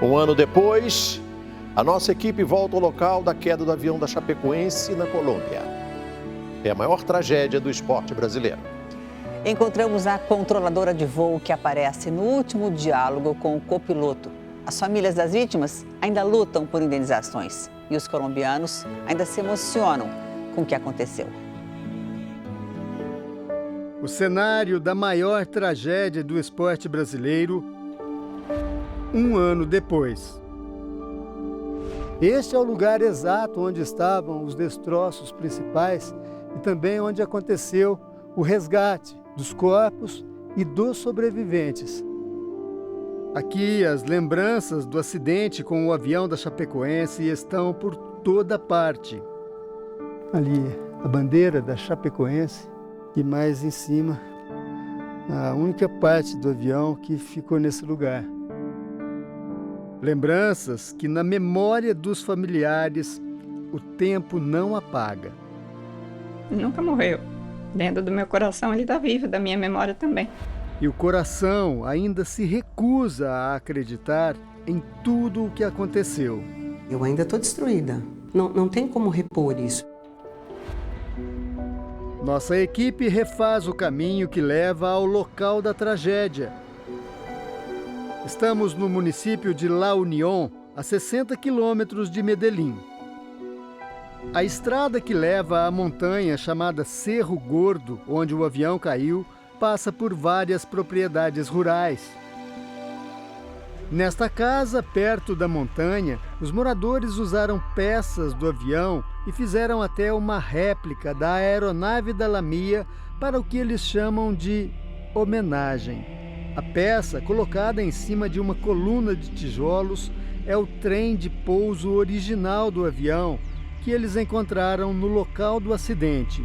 Um ano depois, a nossa equipe volta ao local da queda do avião da Chapecoense, na Colômbia. É a maior tragédia do esporte brasileiro. Encontramos a controladora de voo que aparece no último diálogo com o copiloto. As famílias das vítimas ainda lutam por indenizações e os colombianos ainda se emocionam com o que aconteceu. O cenário da maior tragédia do esporte brasileiro, um ano depois. Este é o lugar exato onde estavam os destroços principais e também onde aconteceu o resgate dos corpos e dos sobreviventes. Aqui, as lembranças do acidente com o avião da Chapecoense estão por toda parte. Ali, a bandeira da Chapecoense e mais em cima, a única parte do avião que ficou nesse lugar. Lembranças que, na memória dos familiares, o tempo não apaga. Nunca morreu. Dentro do meu coração ele está vivo, da minha memória também. E o coração ainda se recusa a acreditar em tudo o que aconteceu. Eu ainda estou destruída. Não tem como repor isso. Nossa equipe refaz o caminho que leva ao local da tragédia. Estamos no município de La Unión, a 60 quilômetros de Medellín. A estrada que leva à montanha chamada Cerro Gordo, onde o avião caiu, passa por várias propriedades rurais. Nesta casa, perto da montanha, os moradores usaram peças do avião e fizeram até uma réplica da aeronave da Lamia para o que eles chamam de homenagem. A peça, colocada em cima de uma coluna de tijolos, é o trem de pouso original do avião que eles encontraram no local do acidente.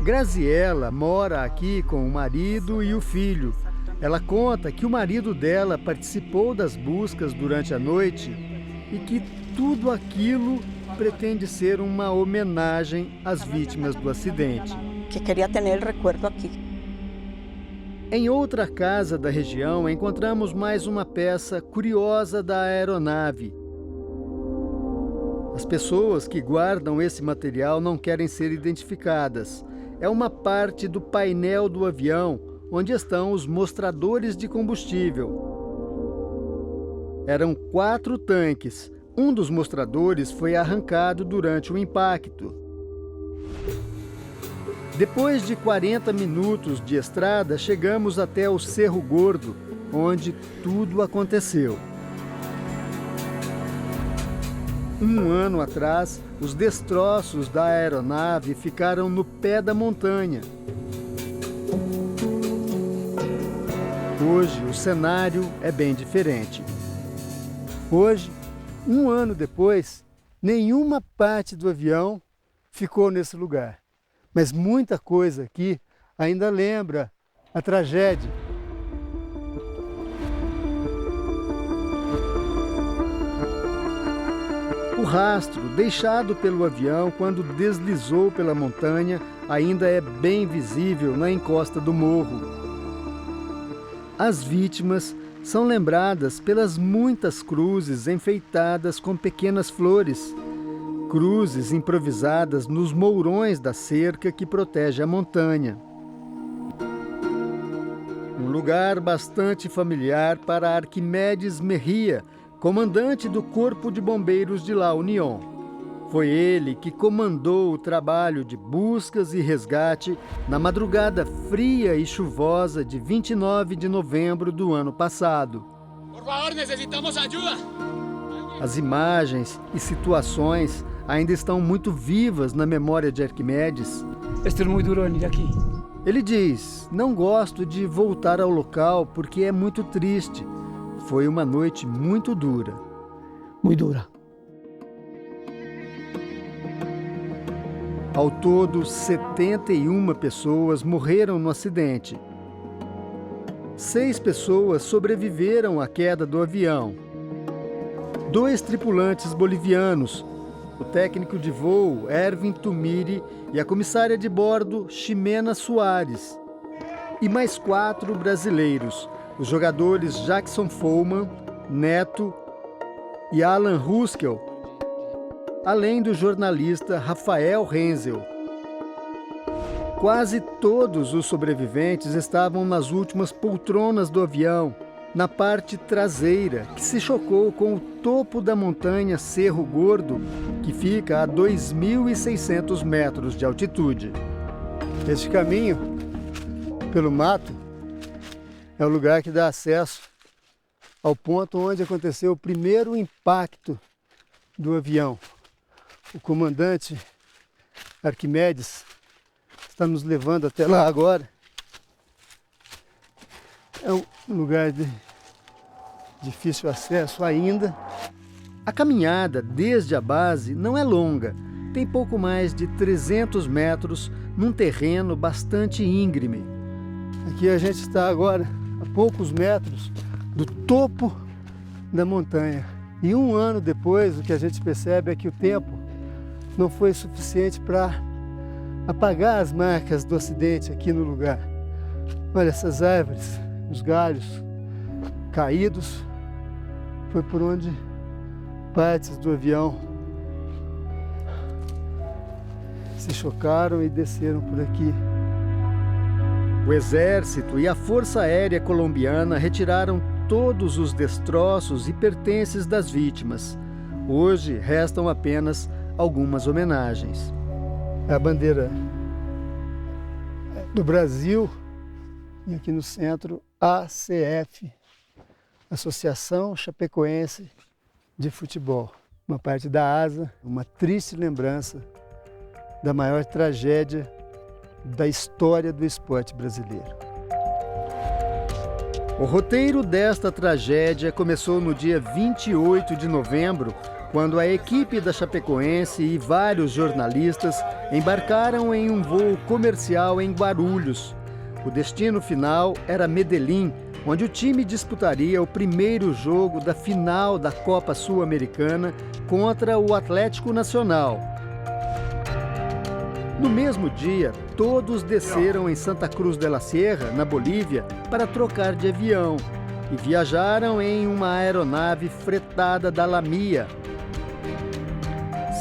Graziella mora aqui com o marido e o filho. Ela conta que o marido dela participou das buscas durante a noite e que tudo aquilo pretende ser uma homenagem às vítimas do acidente. Que queria ter o recuerdo aqui. Em outra casa da região, encontramos mais uma peça curiosa da aeronave. As pessoas que guardam esse material não querem ser identificadas. É uma parte do painel do avião, onde estão os mostradores de combustível. Eram 4 tanques. Um dos mostradores foi arrancado durante o impacto. Depois de 40 minutos de estrada, chegamos até o Cerro Gordo, onde tudo aconteceu. Um ano atrás, os destroços da aeronave ficaram no pé da montanha. Hoje, o cenário é bem diferente. Hoje, um ano depois, nenhuma parte do avião ficou nesse lugar. Mas muita coisa aqui ainda lembra a tragédia. O rastro deixado pelo avião quando deslizou pela montanha ainda é bem visível na encosta do morro. As vítimas são lembradas pelas muitas cruzes enfeitadas com pequenas flores, cruzes improvisadas nos mourões da cerca que protege a montanha. Um lugar bastante familiar para Arquimedes Mejia, comandante do Corpo de Bombeiros de La Unión. Foi ele que comandou o trabalho de buscas e resgate na madrugada fria e chuvosa de 29 de novembro do ano passado. Por favor, necessitamos ajuda! As imagens e situações ainda estão muito vivas na memória de Arquimedes. Esto é muito duro venir aqui. Ele diz: "Não gosto de voltar ao local porque é muito triste. Foi uma noite muito dura." Muito dura. Ao todo, 71 pessoas morreram no acidente. 6 pessoas sobreviveram à queda do avião. 2 tripulantes bolivianos, o técnico de voo Erwin Tumiri e a comissária de bordo Ximena Soares. E mais 4 brasileiros, os jogadores Jackson Follman, Neto e Alan Ruskel, além do jornalista Rafael Renzel. Quase todos os sobreviventes estavam nas últimas poltronas do avião, na parte traseira, que se chocou com o topo da montanha Cerro Gordo, que fica a 2.600 metros de altitude. Este caminho, pelo mato, é o lugar que dá acesso ao ponto onde aconteceu o primeiro impacto do avião. O comandante Arquimedes está nos levando até lá agora. É um lugar de difícil acesso ainda. A caminhada desde a base não é longa, tem pouco mais de 300 metros num terreno bastante íngreme. Aqui a gente está agora a poucos metros do topo da montanha. E um ano depois, o que a gente percebe é que o tempo não foi suficiente para apagar as marcas do acidente aqui no lugar. Olha essas árvores, os galhos caídos, foi por onde partes do avião se chocaram e desceram por aqui. O exército e a Força Aérea Colombiana retiraram todos os destroços e pertences das vítimas. Hoje restam apenas algumas homenagens. A bandeira do Brasil e aqui no centro ACF, Associação Chapecoense de Futebol. Uma parte da asa, uma triste lembrança da maior tragédia da história do esporte brasileiro. O roteiro desta tragédia começou no dia 28 de novembro, quando a equipe da Chapecoense e vários jornalistas embarcaram em um voo comercial em Guarulhos. O destino final era Medellín, onde o time disputaria o primeiro jogo da final da Copa Sul-Americana contra o Atlético Nacional. No mesmo dia, todos desceram em Santa Cruz de la Sierra, na Bolívia, para trocar de avião e viajaram em uma aeronave fretada da Lamia.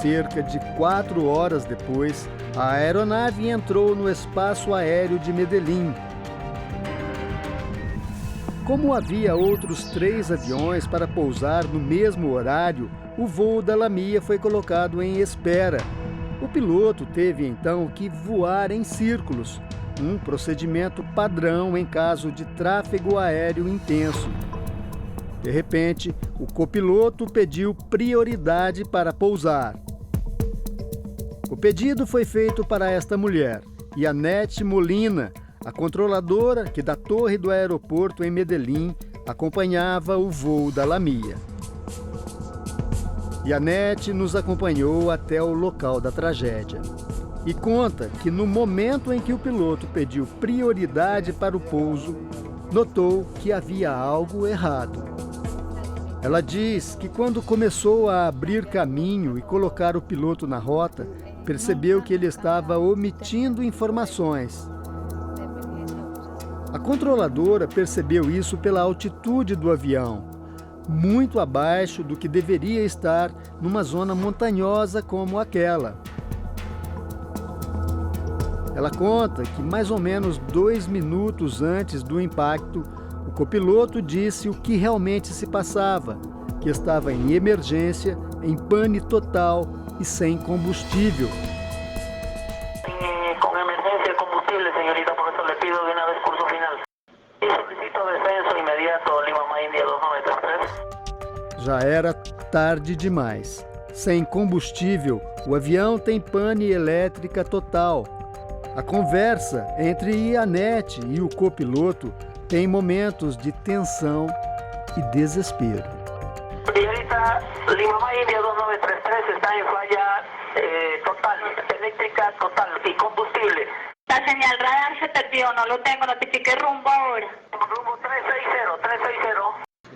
Cerca de 4 horas depois, a aeronave entrou no espaço aéreo de Medellín. Como havia outros 3 aviões para pousar no mesmo horário, o voo da Lamia foi colocado em espera. O piloto teve então que voar em círculos, um procedimento padrão em caso de tráfego aéreo intenso. De repente, o copiloto pediu prioridade para pousar. O pedido foi feito para esta mulher, Yanete Molina, a controladora que da torre do aeroporto em Medellín acompanhava o voo da Lamia. Yanete nos acompanhou até o local da tragédia e conta que no momento em que o piloto pediu prioridade para o pouso, notou que havia algo errado. Ela diz que quando começou a abrir caminho e colocar o piloto na rota, percebeu que ele estava omitindo informações. A controladora percebeu isso pela altitude do avião, muito abaixo do que deveria estar numa zona montanhosa como aquela. Ela conta que mais ou menos 2 minutos antes do impacto, o copiloto disse o que realmente se passava, que estava em emergência, em pane total e sem combustível. Com emergência de combustível, senhorita, por isso lhe pido de uma vez curso final. E solicito descenso imediato, Lima Índia 2933. Já era tarde demais. Sem combustível, o avião tem pane elétrica total. A conversa entre Yanete e o copiloto tem momentos de tensão e desespero. Senhorita, Lima Índia 2933 está em falha total, elétrica total y combustible. La señal radar se perdió, no lo tengo, notifique rumbo ahora. Rumbo 360.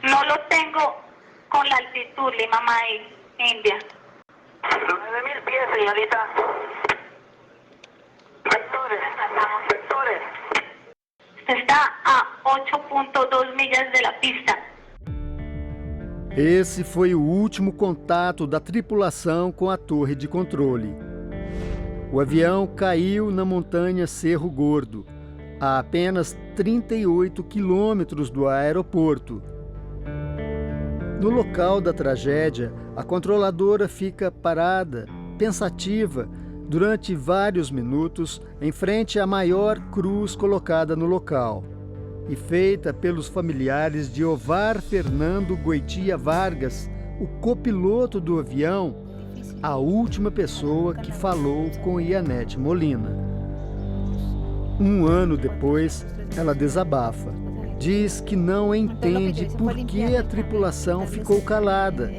No lo tengo con la altitud, Lima India. 9.000 pies, señorita. Vectores. Está a 8.2 millas de la pista. Esse foi o último contato da tripulação com a torre de controle. O avião caiu na montanha Cerro Gordo, a apenas 38 quilômetros do aeroporto. No local da tragédia, a controladora fica parada, pensativa, durante vários minutos, em frente à maior cruz colocada no local e feita pelos familiares de Ovar Fernando Goitia Vargas, o copiloto do avião, a última pessoa que falou com Ianete Molina. Um ano depois, ela desabafa. Diz que não entende por que a tripulação ficou calada.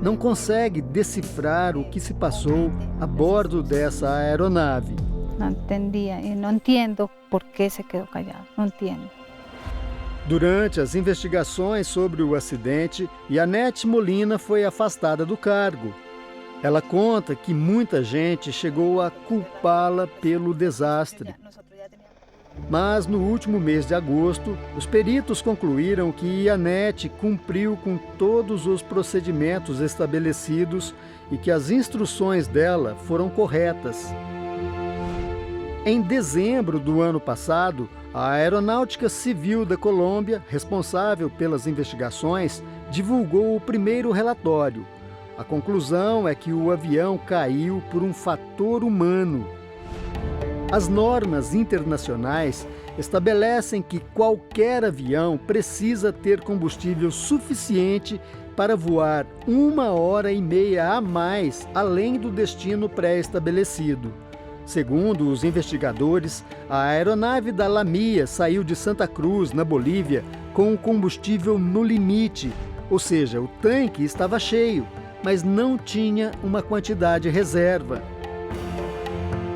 Não consegue decifrar o que se passou a bordo dessa aeronave. Não entendia e não entendo por que se quedou callado. Não entendo. Durante as investigações sobre o acidente, Ianete Molina foi afastada do cargo. Ela conta que muita gente chegou a culpá-la pelo desastre. Mas no último mês de agosto, os peritos concluíram que Ianete cumpriu com todos os procedimentos estabelecidos e que as instruções dela foram corretas. Em dezembro do ano passado, a Aeronáutica Civil da Colômbia, responsável pelas investigações, divulgou o primeiro relatório. A conclusão é que o avião caiu por um fator humano. As normas internacionais estabelecem que qualquer avião precisa ter combustível suficiente para voar 1h30 a mais além do destino pré-estabelecido. Segundo os investigadores, a aeronave da Lamia saiu de Santa Cruz, na Bolívia, com o combustível no limite, ou seja, o tanque estava cheio, mas não tinha uma quantidade reserva.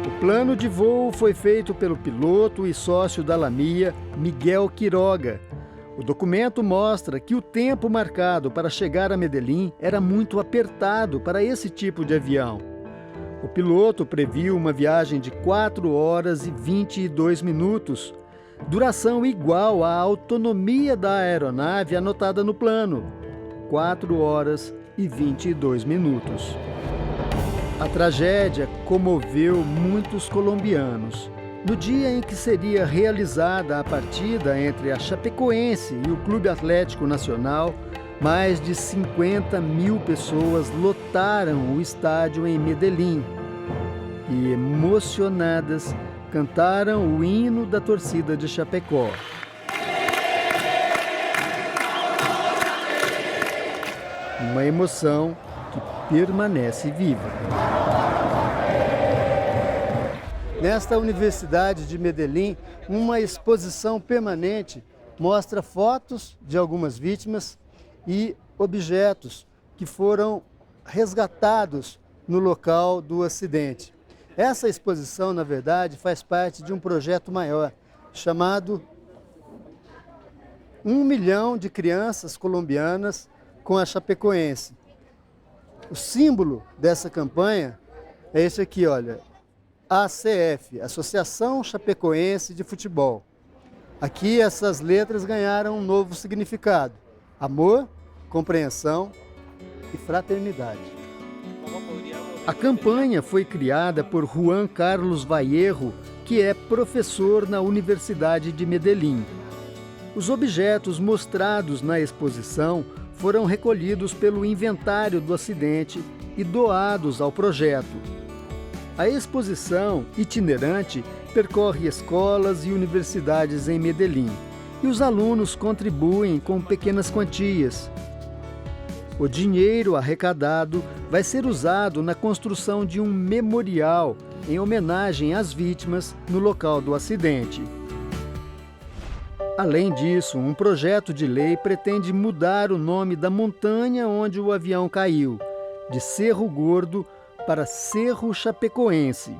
O plano de voo foi feito pelo piloto e sócio da Lamia, Miguel Quiroga. O documento mostra que o tempo marcado para chegar a Medellín era muito apertado para esse tipo de avião. O piloto previu uma viagem de 4 horas e 22 minutos, duração igual à autonomia da aeronave anotada no plano, 4 horas e 22 minutos. A tragédia comoveu muitos colombianos. No dia em que seria realizada a partida entre a Chapecoense e o Clube Atlético Nacional, mais de 50 mil pessoas lotaram o estádio em Medellín e, emocionadas, cantaram o hino da torcida de Chapecó. Uma emoção que permanece viva. Nesta Universidade de Medellín, uma exposição permanente mostra fotos de algumas vítimas e objetos que foram resgatados no local do acidente. Essa exposição, na verdade, faz parte de um projeto maior, chamado 1 milhão de crianças colombianas com a Chapecoense. O símbolo dessa campanha é esse aqui, olha, ACF, Associação Chapecoense de Futebol. Aqui essas letras ganharam um novo significado: amor, compreensão e fraternidade. A campanha foi criada por Juan Carlos Vallejo, que é professor na Universidade de Medellín. Os objetos mostrados na exposição foram recolhidos pelo inventário do acidente e doados ao projeto. A exposição itinerante percorre escolas e universidades em Medellín e os alunos contribuem com pequenas quantias. O dinheiro arrecadado vai ser usado na construção de um memorial em homenagem às vítimas no local do acidente. Além disso, um projeto de lei pretende mudar o nome da montanha onde o avião caiu, de Cerro Gordo para Cerro Chapecoense.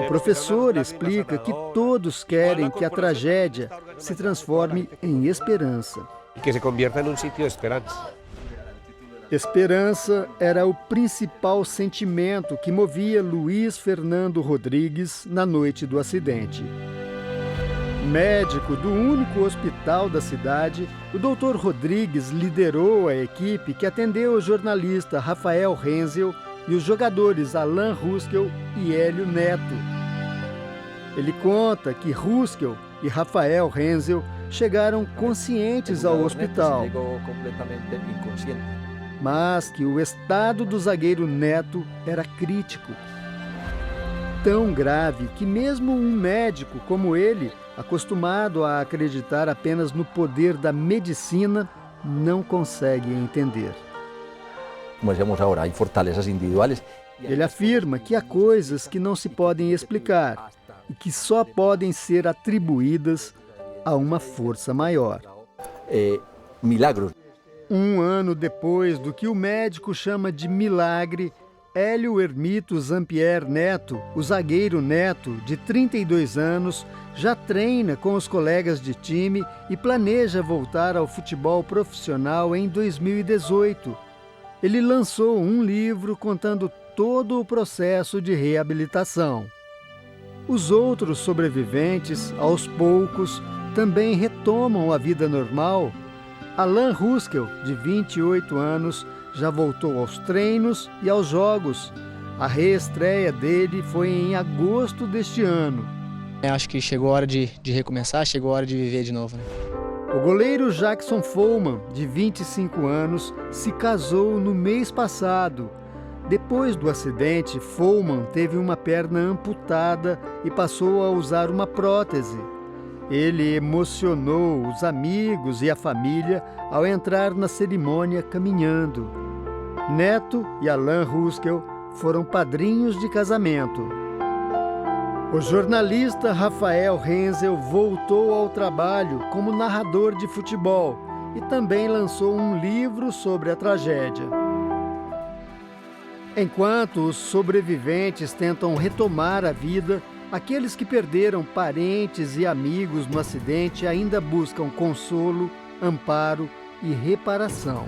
O professor explica que todos querem que a tragédia se transforme em esperança. E que se convierta em um sítio de esperança. Esperança era o principal sentimento que movia Luiz Fernando Rodrigues na noite do acidente. Médico do único hospital da cidade, o Dr. Rodrigues liderou a equipe que atendeu o jornalista Rafael Renzel e os jogadores Alan Ruskel e Hélio Neto. Ele conta que Ruskel e Rafael Renzel chegaram conscientes ao hospital, mas que o estado do zagueiro Neto era crítico. Tão grave que mesmo um médico como ele, acostumado a acreditar apenas no poder da medicina, não consegue entender. Como dizemos agora, há fortalezas individuais. Ele afirma que há coisas que não se podem explicar e que só podem ser atribuídas a uma força maior. Milagros. Um ano depois do que o médico chama de milagre, Hélio Hermito Zampier Neto, o zagueiro Neto, de 32 anos, já treina com os colegas de time e planeja voltar ao futebol profissional em 2018. Ele lançou um livro contando todo o processo de reabilitação. Os outros sobreviventes, aos poucos, também retomam a vida normal. Alan Ruskel, de 28 anos, já voltou aos treinos e aos jogos. A reestreia dele foi em agosto deste ano. Acho que chegou a hora de recomeçar, chegou a hora de viver de novo, né? O goleiro Jackson Follman, de 25 anos, se casou no mês passado. Depois do acidente, Follman teve uma perna amputada e passou a usar uma prótese. Ele emocionou os amigos e a família ao entrar na cerimônia caminhando. Neto e Alan Ruskel foram padrinhos de casamento. O jornalista Rafael Renzel voltou ao trabalho como narrador de futebol e também lançou um livro sobre a tragédia. Enquanto os sobreviventes tentam retomar a vida, aqueles que perderam parentes e amigos no acidente ainda buscam consolo, amparo e reparação.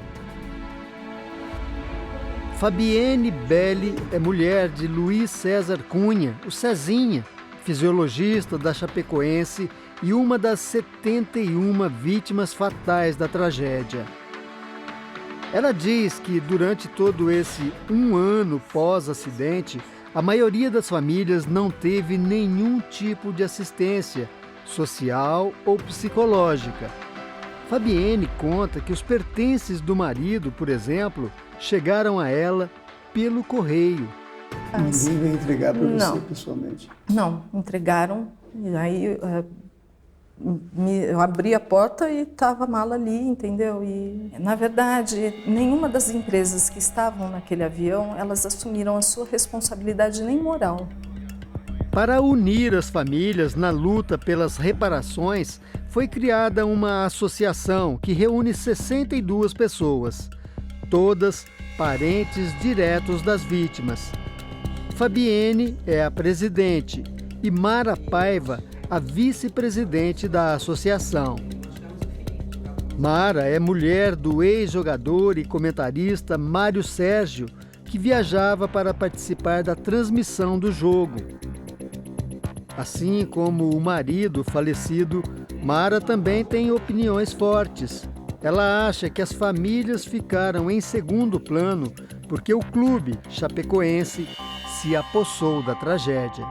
Fabienne Belli é mulher de Luiz César Cunha, o Cezinha, fisiologista da Chapecoense e uma das 71 vítimas fatais da tragédia. Ela diz que durante todo esse ano pós-acidente, a maioria das famílias não teve nenhum tipo de assistência social ou psicológica. Fabienne conta que os pertences do marido, por exemplo, chegaram a ela pelo correio. Ninguém veio entregar para você pessoalmente? Não, entregaram. E aí eu abri a porta e estava a mala ali, entendeu? E, na verdade, nenhuma das empresas que estavam naquele avião, elas assumiram a sua responsabilidade nem moral. Para unir as famílias na luta pelas reparações, foi criada uma associação que reúne 62 pessoas, todas parentes diretos das vítimas. Fabienne é a presidente e Mara Paiva a vice-presidente da associação. Mara é mulher do ex-jogador e comentarista Mário Sérgio, que viajava para participar da transmissão do jogo. Assim como o marido falecido, Mara também tem opiniões fortes. Ela acha que as famílias ficaram em segundo plano porque o clube chapecoense se apossou da tragédia.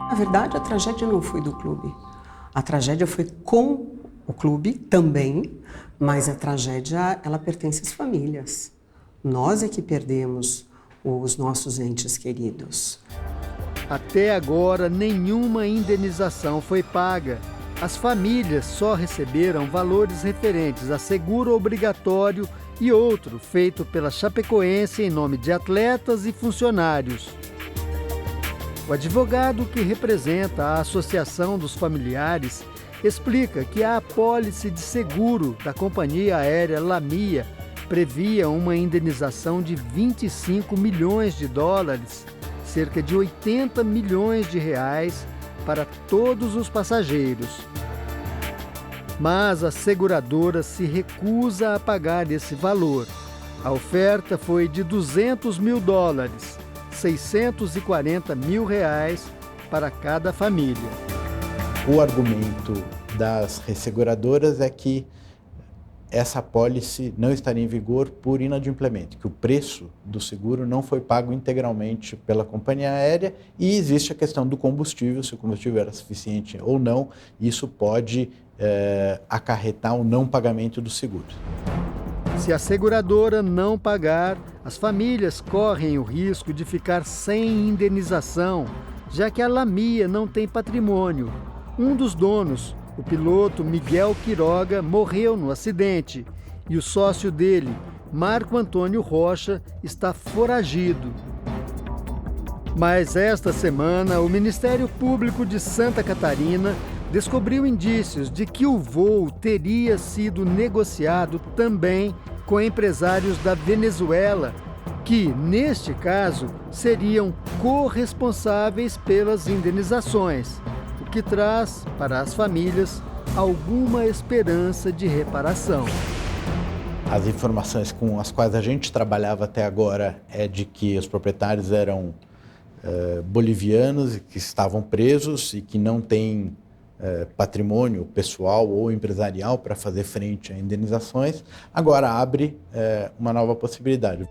Na verdade, a tragédia não foi do clube. A tragédia foi com o clube também, mas a tragédia, ela pertence às famílias. Nós é que perdemos os nossos entes queridos. Até agora, nenhuma indenização foi paga. As famílias só receberam valores referentes a seguro obrigatório e outro feito pela Chapecoense em nome de atletas e funcionários. O advogado que representa a Associação dos Familiares explica que a apólice de seguro da companhia aérea Lamia previa uma indenização de 25 milhões de dólares, cerca de 80 milhões de reais, para todos os passageiros. Mas a seguradora se recusa a pagar esse valor. A oferta foi de 200 mil dólares, 640 mil reais para cada família. O argumento das resseguradoras é que essa apólice não estaria em vigor por inadimplemento, que o preço do seguro não foi pago integralmente pela companhia aérea e existe a questão do combustível, se o combustível era suficiente ou não, isso pode acarretar o não pagamento do seguro. Se a seguradora não pagar, as famílias correm o risco de ficar sem indenização, já que a Lamia não tem patrimônio. Um dos donos, o piloto Miguel Quiroga, morreu no acidente e o sócio dele, Marco Antônio Rocha, está foragido. Mas esta semana, o Ministério Público de Santa Catarina descobriu indícios de que o voo teria sido negociado também com empresários da Venezuela, que, neste caso, seriam corresponsáveis pelas indenizações, o que traz para as famílias alguma esperança de reparação. As informações com as quais a gente trabalhava até agora é de que os proprietários eram bolivianos e que estavam presos e que não têm patrimônio pessoal ou empresarial para fazer frente a indenizações. Agora abre uma nova possibilidade.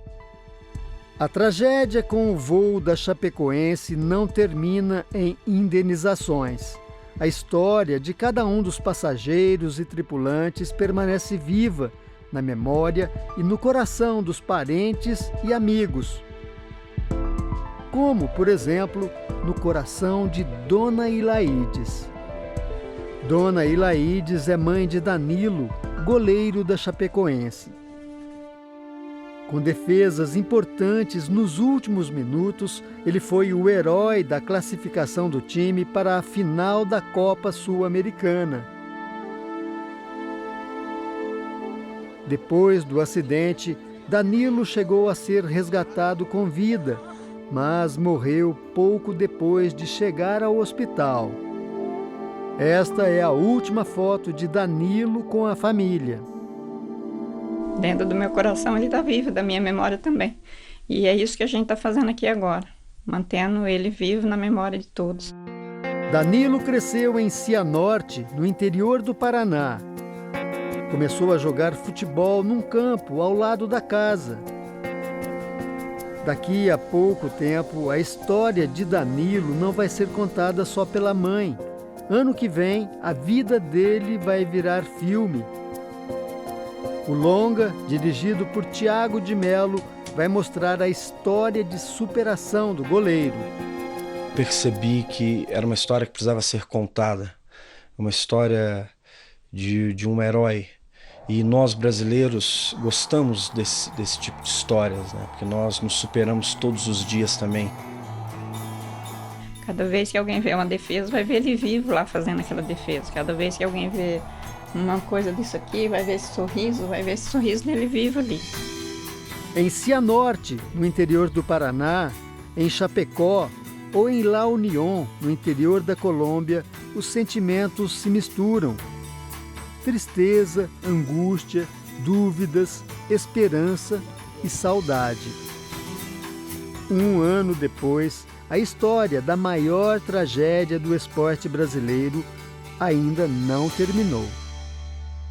A tragédia com o voo da Chapecoense não termina em indenizações. A história de cada um dos passageiros e tripulantes permanece viva na memória e no coração dos parentes e amigos. Como, por exemplo, no coração de Dona Ilaides. Dona Ilaides é mãe de Danilo, goleiro da Chapecoense. Com defesas importantes nos últimos minutos, ele foi o herói da classificação do time para a final da Copa Sul-Americana. Depois do acidente, Danilo chegou a ser resgatado com vida, mas morreu pouco depois de chegar ao hospital. Esta é a última foto de Danilo com a família. Dentro do meu coração ele está vivo, da minha memória também. E é isso que a gente está fazendo aqui agora, mantendo ele vivo na memória de todos. Danilo cresceu em Cianorte, no interior do Paraná. Começou a jogar futebol num campo ao lado da casa. Daqui a pouco tempo, a história de Danilo não vai ser contada só pela mãe. Ano que vem, a vida dele vai virar filme. O longa, dirigido por Tiago de Mello, vai mostrar a história de superação do goleiro. Percebi que era uma história que precisava ser contada, uma história de um herói. E nós brasileiros gostamos desse tipo de histórias, né? Porque nós nos superamos todos os dias também. Cada vez que alguém vê uma defesa, vai ver ele vivo lá fazendo aquela defesa. Cada vez que alguém vê uma coisa disso aqui, vai ver esse sorriso dele vivo ali. Em Cianorte, no interior do Paraná, em Chapecó ou em La Unión, no interior da Colômbia, os sentimentos se misturam. Tristeza, angústia, dúvidas, esperança e saudade. Um ano depois, a história da maior tragédia do esporte brasileiro ainda não terminou.